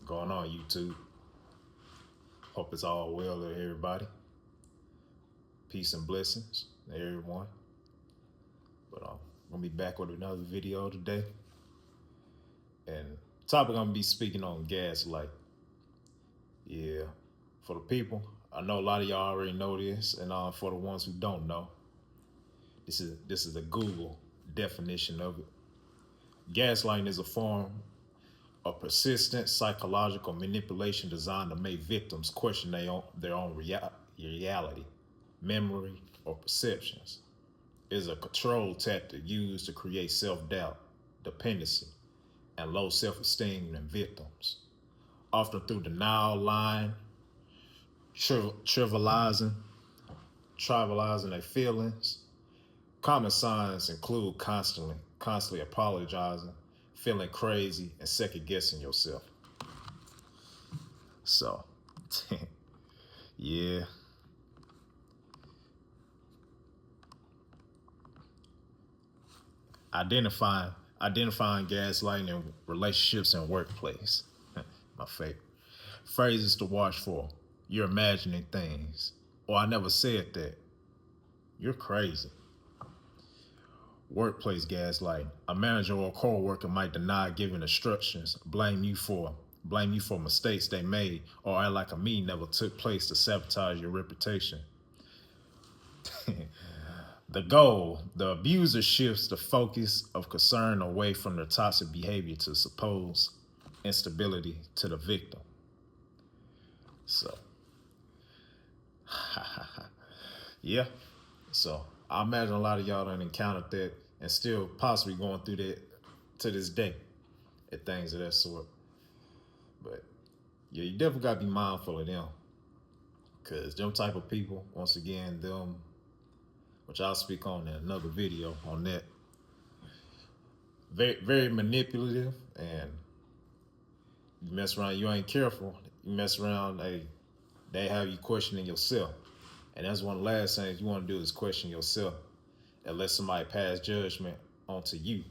Going on, YouTube? Hope it's all well to everybody. Peace and blessings to everyone. But I'm gonna be back with another video today. And topic I'm gonna be speaking on gaslight. Yeah, for the people, I know a lot of y'all already know this, and for the ones who don't know, this is a Google definition of it. Gaslighting is a form of persistent psychological manipulation designed to make victims question their own reality, memory, or perceptions. It is a control tactic used to create self-doubt, dependency, and low self-esteem in victims, often through denial, lying, trivializing their feelings. Common signs include constantly apologizing, feeling crazy, and second guessing yourself. So, yeah. Identifying gaslighting in relationships and workplace. My favorite. Phrases to watch for. You're imagining things. Or I never said that. You're crazy. Workplace gaslighting. A manager or a coworker might deny giving instructions, blame you for mistakes they made, or act like a meeting never took place to sabotage your reputation. The goal, the abuser shifts the focus of concern away from their toxic behavior to supposed instability to the victim. So, yeah. So I imagine a lot of y'all done encountered that and still possibly going through that to this day and things of that sort. But yeah, you definitely got to be mindful of them, because them type of people, once again, which I'll speak on in another video on that, very, very manipulative, and you mess around, you ain't careful, you mess around, they have you questioning yourself. And that's one of the last things you want to do is question yourself and let somebody pass judgment onto you,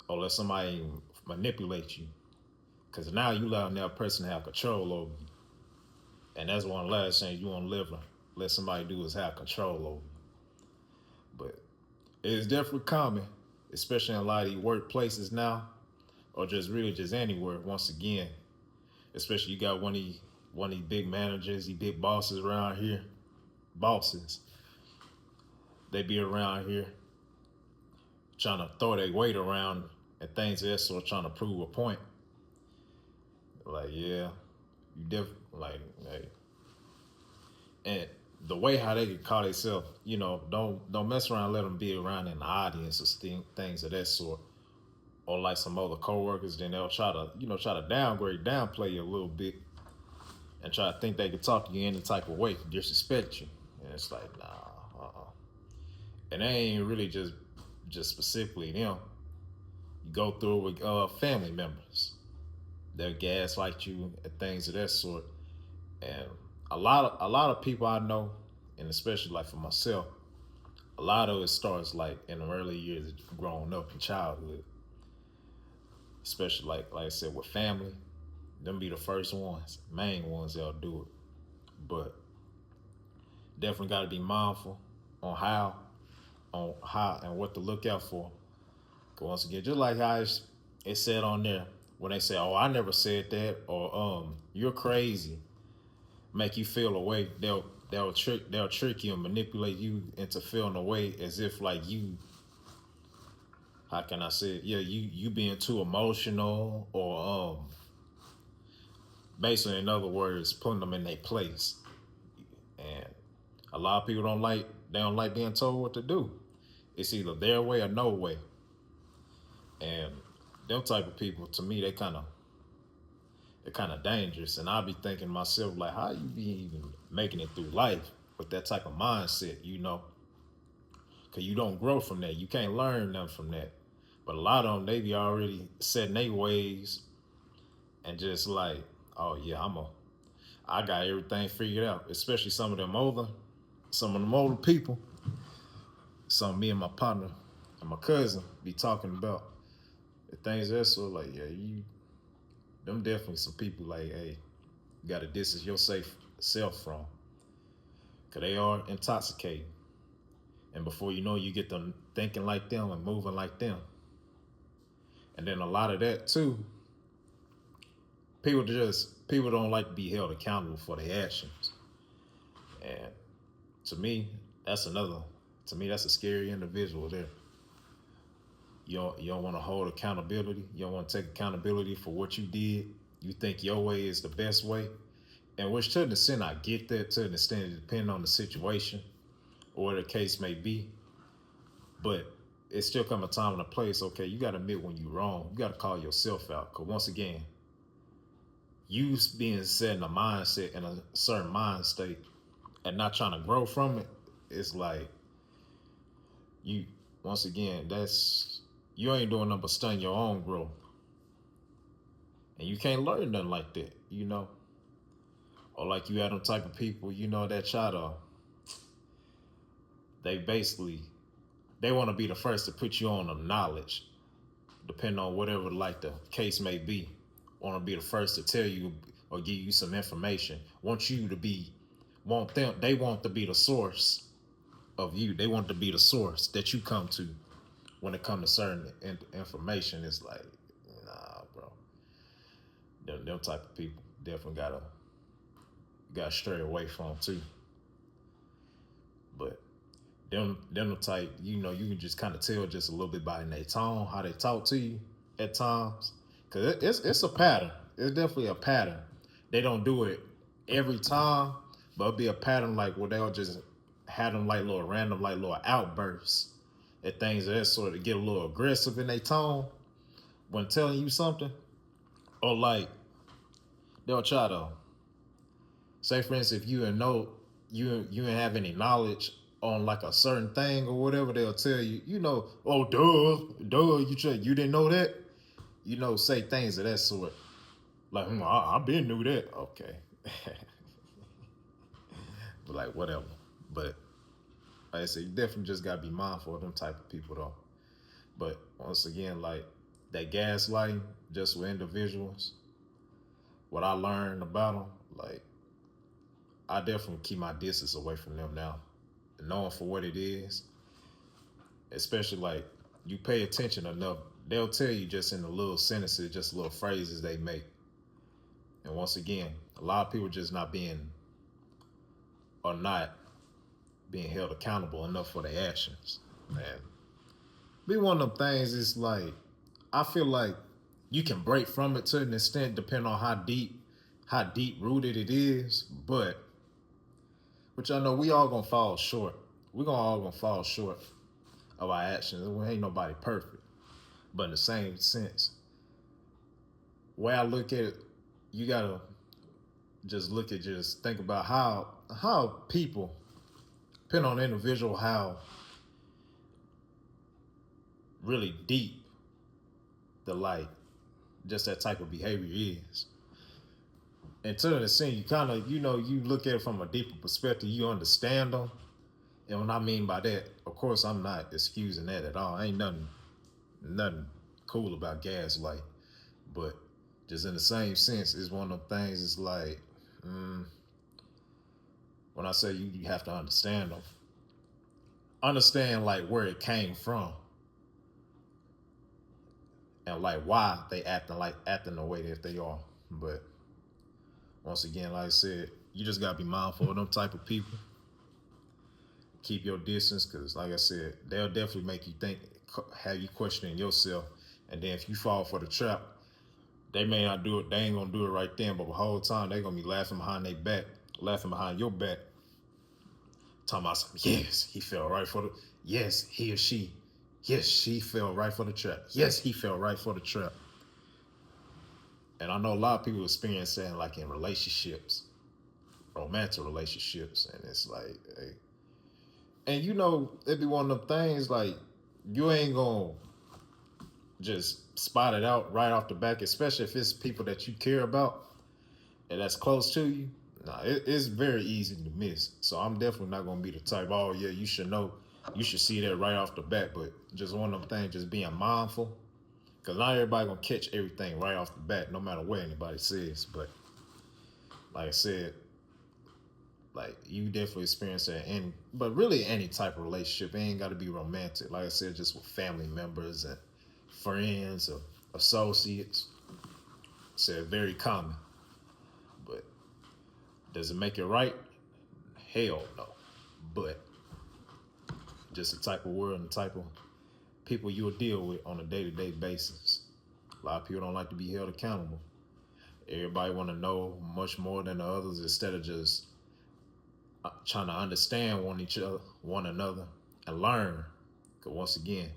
or let somebody manipulate you. Because now you allowing that person to have control over you. And that's one of the last things you want to let somebody do is have control over you. But it is definitely common, especially in a lot of these workplaces now, or just anywhere. Once again, especially you got one of these big managers, these big bosses around here, they be around here trying to throw their weight around and things of that sort, trying to prove a point. Like, yeah, hey. And the way how they can call themselves, don't mess around and let them be around in the audience or things of that sort. Or like some other coworkers, then they'll try to downplay you a little bit and try to think they can talk to you any type of way, disrespect you. And it's like, nah, And they ain't really just specifically them. You go through it with family members. They'll gaslight you and things of that sort. And a lot of people I know, and especially like for myself, a lot of it starts like in the early years of growing up in childhood. Especially like I said, with family, them be the first ones, main ones that'll do it. But definitely got to be mindful on how and what to look out for. Cause once again, just like how it said on there, when they say, "Oh, I never said that," or "You're crazy," make you feel a way. They'll trick you and manipulate you into feeling a way as if like you. How can I say it? Yeah, you being too emotional, or basically, in other words, putting them in their place. And a lot of people don't like being told what to do. It's either their way or no way. And them type of people, to me, they're kind of dangerous. And I'll be thinking to myself, like, how you be even making it through life with that type of mindset, Because you don't grow from that. You can't learn nothing from that. But a lot of them, they be already setting their ways and just like, oh yeah, I got everything figured out. Especially some of them older people. Some me and my partner and my cousin be talking about the things that's so like, yeah, them definitely some people like, hey, you gotta distance your safe self from. Cause they are intoxicating. And before you know, you get them thinking like them and moving like them. And then a lot of that too, people don't like to be held accountable for their actions. And to me, that's another to me that's a scary individual there. You don't want to hold accountability. You don't want to take accountability for what you did. You think your way is the best way. And which to an extent I get that, to an extent it depends on the situation or the case may be. But it still come a time and a place, okay, you gotta admit when you're wrong. You gotta call yourself out. Cause once again, you being set in a mindset in a certain mind state and not trying to grow from it, it's like you once again, that's you ain't doing nothing but stun your own growth. And you can't learn nothing like that, you know? Or like you had them type of people, you know, that try to they basically they want to be the first to put you on the knowledge, depending on whatever like the case may be. Want to be the first to tell you or give you some information. Want you to be, want them. They want to be the source of you. They want to be the source that you come to when it comes to certain information. It's like, nah, bro. Them type of people definitely gotta stray away from too. But them the type, you know, you can just kind of tell just a little bit by in their tone, how they talk to you at times. Cause it's a pattern. It's definitely a pattern. They don't do it every time, but it'll be a pattern like where they'll just have them like little random like little outbursts at things that sort of get a little aggressive in their tone when telling you something. Or like they'll try to say, for instance, if you know you didn't have any knowledge on like a certain thing or whatever, they'll tell you, you know, oh duh, you didn't know that, you know, say things of that sort. Like, I been knew that. Okay, but like whatever. But like I said, you definitely just gotta be mindful of them type of people though. But once again, like that gaslighting, just with individuals, what I learned about them, like I definitely keep my distance away from them now, knowing for what it is. Especially like you pay attention enough, they'll tell you just in the little sentences, just little phrases they make. And once again, a lot of people just not being held accountable enough for their actions. Man, be one of them things. It's like I feel like you can break from it to an extent, depending on how deep rooted it is. But which I know we all gonna fall short. We all gonna fall short of our actions. We ain't nobody perfect. But in the same sense, way I look at it, you gotta just think about how people, depending on the individual, how really deep the like just that type of behavior is. And to an extent, you kind of, you know, you look at it from a deeper perspective, you understand them. And what I mean by that, of course, I'm not excusing that at all. Ain't nothing cool about gaslight. But just in the same sense, it's one of them things, it's like, when I say you have to understand them, understand like where it came from and like why they acting the way that they are. But once again, like I said, you just gotta be mindful of them type of people. Keep your distance, because like I said, they'll definitely make you think, have you questioning yourself. And then if you fall for the trap, they may not do it, they ain't gonna do it right then, but the whole time they're gonna be laughing behind their back, laughing behind your back, talking about something. Yes, he fell right for the, yes, he or she, yes, she fell right for the trap. Yes, he fell right for the trap. And I know a lot of people experience that like in relationships, romantic relationships, and it's like, hey, and you know, it'd be one of them things like you ain't gonna just spot it out right off the back, especially if it's people that you care about and that's close to you. Nah, it's very easy to miss. So I'm definitely not gonna be the type, oh yeah, you should know, you should see that right off the bat. But just one of them things, just being mindful Because not everybody gonna catch everything right off the bat, no matter what anybody says. But like I said, like you definitely experience that but really any type of relationship. It ain't gotta be romantic. Like I said, just with family members and friends or associates. Said very common. But does it make it right? Hell no. But just the type of world and the type of people you'll deal with on a day-to-day basis. A lot of people don't like to be held accountable. Everybody want to know much more than the others instead of just trying to understand one another, and learn. Because once again,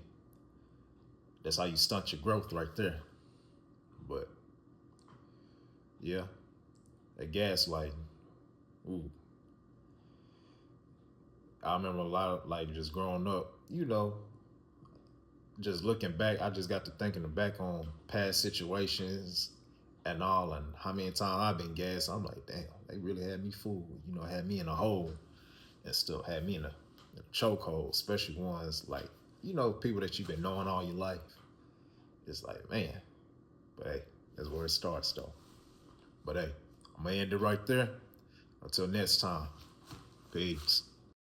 that's how you stunt your growth right there. But yeah, that gaslighting. Ooh. I remember a lot of like just growing up, just looking back, I just got to thinking back on past situations and all, and how many times I've been gassed. I'm like, damn, they really had me fooled. Had me in a hole and still had me in a chokehold, especially ones like, people that you've been knowing all your life. It's like, man, but hey, that's where it starts though. But hey, I'm gonna end it right there. Until next time, peace.